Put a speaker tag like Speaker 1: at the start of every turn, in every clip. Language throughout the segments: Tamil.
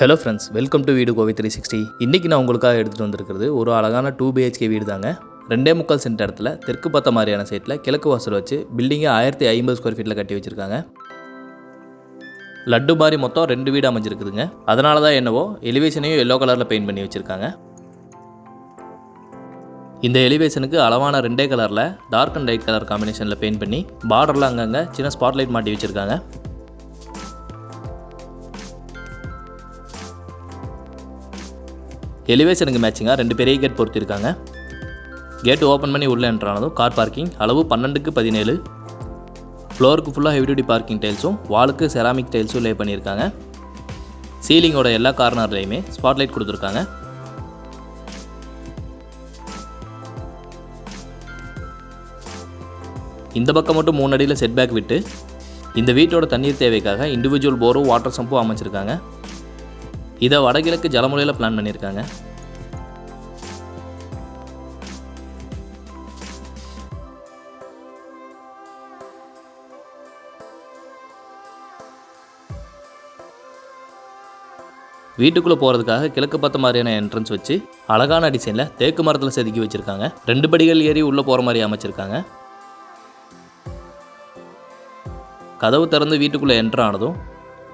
Speaker 1: ஹலோ ஃப்ரெண்ட்ஸ், வெல்கம் டு வீடு கோவை 360. இன்றைக்கி நான் உங்களுக்காக எடுத்துகிட்டு வந்திருக்கிறது ஒரு அழகான 2 BHK வீடு தாங்க. 2.25 சென்ட் இடத்துல தெற்கு பார்த்த மாதிரியான சைட்டில் கிழக்கு வாசல் வச்சு பில்டிங்கை 1050 ஸ்கொயர் ஃபீட்டில் கட்டி வச்சுருக்காங்க. லட்டு மாதிரி மொத்தம் 2 வீடு அமைஞ்சிருக்குதுங்க. அதனால தான் என்னவோ எலிவேஷனையும் எல்லோ கலரில் பெயிண்ட் பண்ணி வச்சுருக்காங்க. இந்த எலிவேஷனுக்கு அளவான 2 கலரில் டார்க் அண்ட் லைட் கலர் காம்பினேஷனில் பெயிண்ட் பண்ணி பார்டரில் அங்கங்கே சின்ன ஸ்பாட்லைட் மாட்டி வச்சுருக்காங்க. எலிவேஷனுக்கு மேட்சிங்காக 2 பெரிய கேட் பொறுத்திருக்காங்க. கேட் ஓப்பன் பண்ணி உள்ளே என்ட்ரானதும் கார் பார்க்கிங் அளவு 12x17. ஃப்ளோருக்கு ஃபுல்லாக ஹெவி டியூட்டி பார்க்கிங் டைல்ஸும் வாலுக்கு செராமிக் டைல்ஸும் லே பண்ணியிருக்காங்க. சீலிங்கோட எல்லா கார்னர்லையுமே ஸ்பாட்லைட் கொடுத்துருக்காங்க. இந்த பக்கம் மட்டும் 3 அடியில் செட் பேக் விட்டு இந்த வீட்டோட தண்ணீர் தேவைக்காக இண்டிவிஜுவல் போரும் வாட்டர் சம்பும் அமைச்சிருக்காங்க. இதை வடகிழக்கு ஜலமுறையில் பிளான் பண்ணியிருக்காங்க. வீட்டுக்குள்ளே போகிறதுக்காக கிழக்கு பார்த்த மாதிரியான என்ட்ரன்ஸ் வச்சு அழகான டிசைனில் தேக்கு மரத்தில் செதுக்கி வச்சுருக்காங்க. 2 படிகள் ஏறி உள்ளே போகிற மாதிரி அமைச்சிருக்காங்க. கதவு திறந்து வீட்டுக்குள்ளே என்ட்ரு ஆனதும்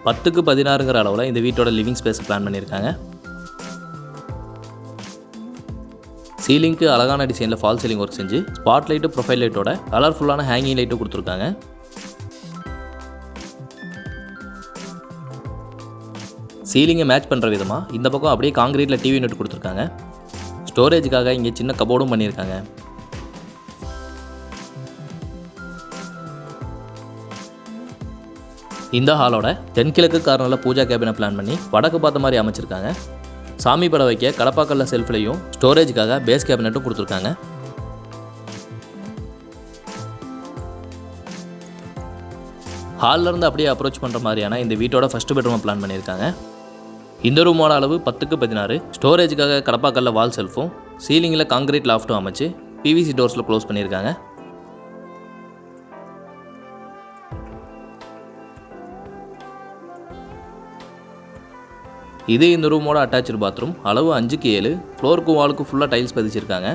Speaker 1: 10x16ங்கிற அளவில் இந்த வீட்டோட லிவிங் ஸ்பேஸ் பிளான் பண்ணியிருக்காங்க. சீலிங்க்கு அழகான டிசைனில் ஃபால் சீலிங் ஒர்க் செஞ்சு ஸ்பாட் லைட்டு ப்ரொஃபைல் லைட்டோட கலர்ஃபுல்லான ஹேங்கிங் லைட்டும் கொடுத்துருக்காங்க. சீலிங்கை மேட்ச் பண்ணுற விதமாக இந்த பக்கம் அப்படியே காங்கிரீட்டில் டிவி யூனிட் கொடுத்துருக்காங்க. ஸ்டோரேஜுக்காக இங்கே சின்ன கபோர்டும் பண்ணியிருக்காங்க. இந்த ஹாலோட தென்கிழக்கு கார்னரில் பூஜா கேபினை பிளான் பண்ணி வடக்கு பார்த்த மாதிரி அமைச்சிருக்காங்க. சாமி படம் வைக்க கடப்பாக்கல்ல செல்ஃப்லையும் ஸ்டோரேஜுக்காக பேஸ் கேபினட்டும் கொடுத்துருக்காங்க. ஹாலிலேருந்து அப்படியே அப்ரோச் பண்ணுற மாதிரியான இந்த வீட்டோட ஃபஸ்ட்டு பெட்ரூமை பிளான் பண்ணியிருக்காங்க. இந்த ரூமோட அளவு 10x16. ஸ்டோரேஜுக்காக கடப்பாக்கல்ல வால் செல்ஃபும் சீலிங்கில் காங்கிரீட் லாஃப்ட்டும் அமைச்சு PVC டோர்ஸில் க்ளோஸ் பண்ணியிருக்காங்க. இது இந்த ரூமோட அட்டாச்சு பாத்ரூம். அளவு 5x7. ஃப்ளோருக்கும் வாலுக்கும் ஃபுல்லாக டைல்ஸ் பதிச்சிருக்காங்க.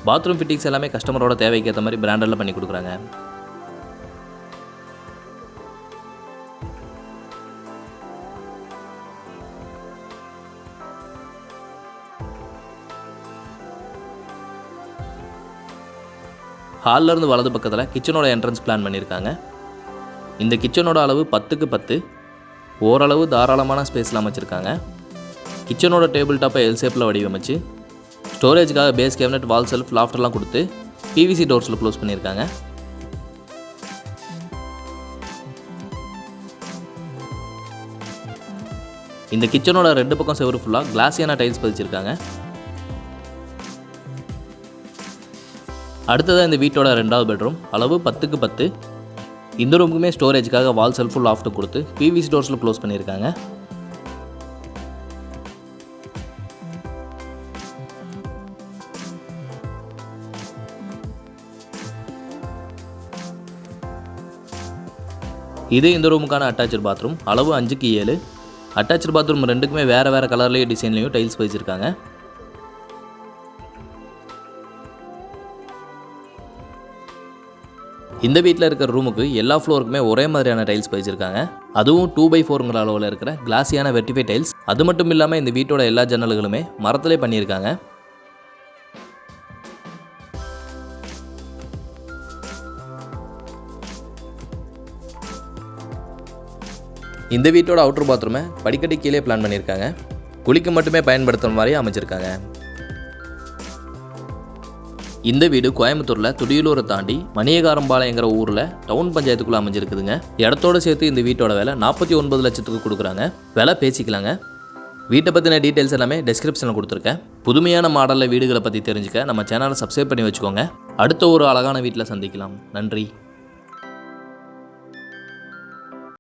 Speaker 1: பாத்ரூம் ஃபிட்டிங்ஸ் எல்லாமே கஸ்டமரோட தேவைக்கு ஏற்ற மாதிரி பிராண்டடில் பண்ணி கொடுக்குறாங்க. ஹாலில் இருந்து வலது பக்கத்தில் கிச்சனோட என்ட்ரன்ஸ் பிளான் பண்ணியிருக்காங்க. இந்த கிச்சனோட அளவு 10x10. ஓரளவு தாராளமான ஸ்பேஸில் அமைச்சிருக்காங்க. கிச்சனோட டேபிள் டாப்பை எல் ஷேப்பில் வடிவமைச்சு ஸ்டோரேஜுக்காக பேஸ் கேபினட் வால் செல்ஃப் லாஃப்டர்லாம் கொடுத்து PVC டோர்ஸில் க்ளோஸ் பண்ணியிருக்காங்க. இந்த கிச்சனோட 2 பக்கம் செவரு ஃபுல்லாக கிளாஸியான டைல்ஸ் பதிச்சிருக்காங்க. அடுத்ததாக இந்த வீட்டோட 2வது பெட்ரூம். அளவு 10x10. இந்த ரூமுக்குமே ஸ்டோரேஜுக்காக வால் செல்ஃபு லாஃப்ட் கொடுத்து PVC டோர்ஸில் க்ளோஸ் பண்ணியிருக்காங்க. இது இந்த ரூமுக்கான அட்டாச்சு பாத்ரூம். அளவு 5x7. அட்டாச்சு பாத்ரூம் 2க்குமே வேறு கலர்லேயும் டிசைன்லேயும் டைல்ஸ் பதிச்சிருக்காங்க. இந்த வீட்டில் இருக்கிற ரூமுக்கு எல்லா ஃப்ளோருக்குமே ஒரே மாதிரியான டைல்ஸ் பதிச்சிருக்காங்க. அதுவும் 2x4ங்கிற அளவில் இருக்கிற கிளாஸியான வெர்டிஃபை டைல்ஸ். அது மட்டும் இல்லாமல் இந்த வீட்டோட எல்லா ஜன்னல்களுமே மரத்திலே பண்ணியிருக்காங்க. இந்த வீட்டோட அவுட்டர் பாத்ரூமை படிக்கட்டு கீழே பிளான் பண்ணியிருக்காங்க. குளிக்க மட்டுமே பயன்படுத்துகிற மாதிரி அமைச்சிருக்காங்க. இந்த வீடு கோயம்புத்தூரில் துடியலூரை தாண்டி மணியகாரம்பாளையங்கிற ஊரில் டவுன் பஞ்சாயத்துக்குள்ளே அமைஞ்சிருக்குதுங்க. இடத்தோடு சேர்த்து இந்த வீட்டோட விலை 49 லட்சத்துக்கு கொடுக்குறாங்க. விலை பேசிக்கலாங்க. வீட்டை பற்றின டீட்டெயில்ஸ் எல்லாமே டெஸ்கிரிப்ஷனில் கொடுத்துருக்கேன். புதுமையான மாடலில் வீடுகளை பற்றி தெரிஞ்சுக்க நம்ம சேனலை சப்ஸ்கிரைப் பண்ணி வச்சுக்கோங்க. அடுத்த ஒரு அழகான வீட்டில் சந்திக்கலாம். நன்றி.